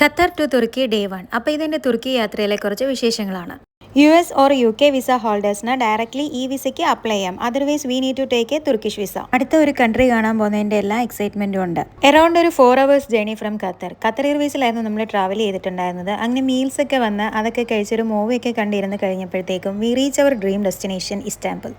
Qatar to Turkey day 1. അപ്പോൾ ഇതിൻ്റെ തുർക്കി യാത്രയിലെ കുറച്ച് വിശേഷങ്ങളാണ്. US ഓർ UK വിസ ഹോൾഡേഴ്സിന് ഡയറക്റ്റ്ലി ഈ വിസയ്ക്ക് അപ്ലൈ ചെയ്യാം. Otherwise we need to take a Turkish visa. അടുത്ത ഒരു കൺട്രി കാണാൻ പോകുന്നതിൻ്റെ എല്ലാ എക്സൈറ്റ്മെൻറ്റും ഉണ്ട്. അറൗണ്ട് ഒരു 4 hours ജേർണി ഫ്രം ഖത്തർ എയർവേസിലായിരുന്നു നമ്മൾ ട്രാവൽ ചെയ്തിട്ടുണ്ടായിരുന്നത്. അങ്ങനെ മീൽസ് ഒക്കെ വന്ന് അതൊക്കെ കഴിച്ചൊരു മൂവിയൊക്കെ കണ്ടിരുന്ന് കഴിഞ്ഞപ്പോഴത്തേക്കും we reach our dream destination Istanbul.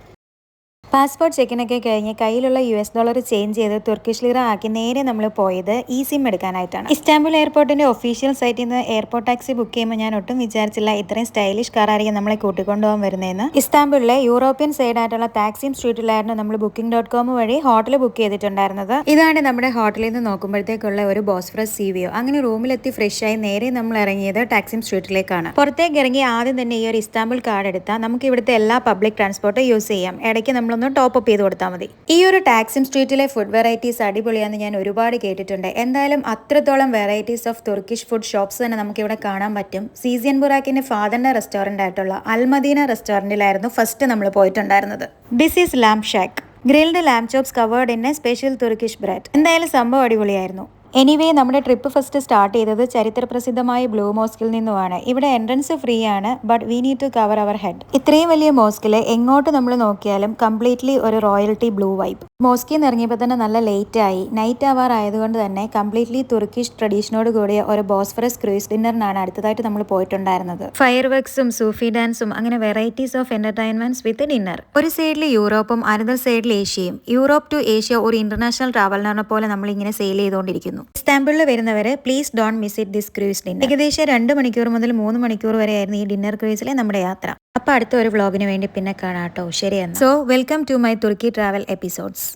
Passport ചെക്കിനൊക്കെ കഴിഞ്ഞ് കയ്യിലുള്ള $US ചേഞ്ച് ചെയ്ത് തുർക്കിഷ് ലിറ ആക്കി നേരെ നമ്മൾ പോയത് സിം എടുക്കാനായിട്ടാണ്. ഇസ്താംബുൾ എയർപോർട്ടിന്റെ ഒഫീഷ്യൽ സൈറ്റിൽ നിന്ന് എയർപോർട്ട് ടാക്സി ബുക്ക് ചെയ്യുമ്പോൾ ഞാൻ ഒട്ടും വിചാരിച്ചില്ല ഇത്രയും സ്റ്റൈലിഷ് കാറായിരിക്കും നമ്മളെ കൂട്ടിക്കൊണ്ടുപോകാൻ വരുന്നതെന്ന്. ഇസ്താംബുളിലെ യൂറോപ്യൻ സൈഡ് ആയിട്ടുള്ള താക്സിം സ്ട്രീറ്റിലായിരുന്നു നമ്മൾ booking.com വഴി ഹോട്ടൽ ബുക്ക് ചെയ്തിട്ടുണ്ടായിരുന്നത്. ഇതാണ് നമ്മുടെ ഹോട്ടലിൽ നിന്ന് നോക്കുമ്പോഴത്തേക്കുള്ള ഒരു ബോസ്ഫറസ് സീ വ്യൂ. അങ്ങനെ റൂമിലെത്തി ഫ്രഷ് ആയി നേരെ നമ്മൾ ഇറങ്ങിയത് ടാക്സിം സ്ട്രീറ്റിലേക്കാണ്. പുറത്തേക്ക് ഇറങ്ങി ആദ്യം തന്നെ ഈ ഒരു ഇസ്താംബുൾ കാർഡ് എടുത്താൽ നമുക്ക് ഇവിടുത്തെ എല്ലാ പബ്ലിക് ട്രാൻസ്പോർട്ടും യൂസ് ചെയ്യാം. ഇടയ്ക്ക് നമ്മൾ ടോപ്പ് അപ്പ് ചെയ്ത് കൊടുത്താൽ മതി. ഈ ഒരു ടാക്സിം സ്ട്രീറ്റിലെ ഫുഡ് വെറൈറ്റീസ് അടിപൊളിയാന്ന് ഞാൻ ഒരുപാട് കേട്ടിട്ടുണ്ട്. എന്തായാലും അത്രത്തോളം varieties of Turkish food shops തന്നെ നമുക്ക് ഇവിടെ കാണാൻ പറ്റും. സീസിയൻ ബുറാക്കിന്റെ ഫാദറിന്റെ റെസ്റ്റോറന്റ് ആയിട്ടുള്ള അൽമദീന റെസ്റ്റോറന്റിലായിരുന്നു ഫസ്റ്റ് നമ്മൾ പോയിട്ടുണ്ടായിരുന്നത്. This is lamb shank. Grilled lamb chops covered in a special Turkish bread. എന്തായാലും സംഭവം അടിപൊളിയായിരുന്നു. എനിവേ നമ്മുടെ ട്രിപ്പ് ഫസ്റ്റ് സ്റ്റാർട്ട് ചെയ്തത് ചരിത്രപ്രസിദ്ധമായ ബ്ലൂ മോസ്കിൽ നിന്നുമാണ്. ഇവിടെ എൻട്രൻസ് ഫ്രീ ആണ്, but we need to cover our head. ഇത്രയും വലിയ മോസ്കിൽ എങ്ങോട്ട് നമ്മൾ നോക്കിയാലും കംപ്ലീറ്റ്ലി ഒരു റോയൽറ്റി ബ്ലൂ വൈബ്. മോസ്കിൽ നിന്ന് ഇറങ്ങിയപ്പോൾ തന്നെ നല്ല ലേറ്റ് ആയി. നൈറ്റ് അവർ ആയതുകൊണ്ട് തന്നെ കംപ്ലീറ്റ്ലി തുർക്കിഷ് ട്രഡീഷനോട് കൂടിയ ഒരു ബോസ്ഫറസ് ക്രൂയിസ് ഡിന്നറിനാണ് അടുത്തതായിട്ട് നമ്മൾ പോയിട്ടുണ്ടായിരുന്നത്. ഫയർ വർക്സും സൂഫി ഡാൻസും അങ്ങനെ varieties of entertainments with dinner. ഒരു സൈഡിൽ യൂറോപ്പും അനദർ സൈഡിൽ ഏഷ്യയും. യൂറോപ്പ് ടു ഏഷ്യ ഒരു ഇന്റർനാഷണൽ ട്രാവലിനെ പോലെ നമ്മൾ ഇങ്ങനെ സെയിൽ ചെയ്തുകൊണ്ടിരിക്കുന്നു. ഇസ്താംബുളിൽ വരുന്നവരെ please don't miss it this cruise dinner. ഏകദേശം 2 മണിക്കൂർ മുതൽ 3 മണിക്കൂർ വരെ ആയിരുന്നു ഈ ഡിന്നർ ക്രൂയിസിലെ നമ്മുടെ യാത്ര. അപ്പോൾ അടുത്ത ഒരു വ്ളോഗിന് വേണ്ടി പിന്നെ കാണാം കേട്ടോ. ശരി എന്നാൽ. So welcome to my Turkey travel episodes.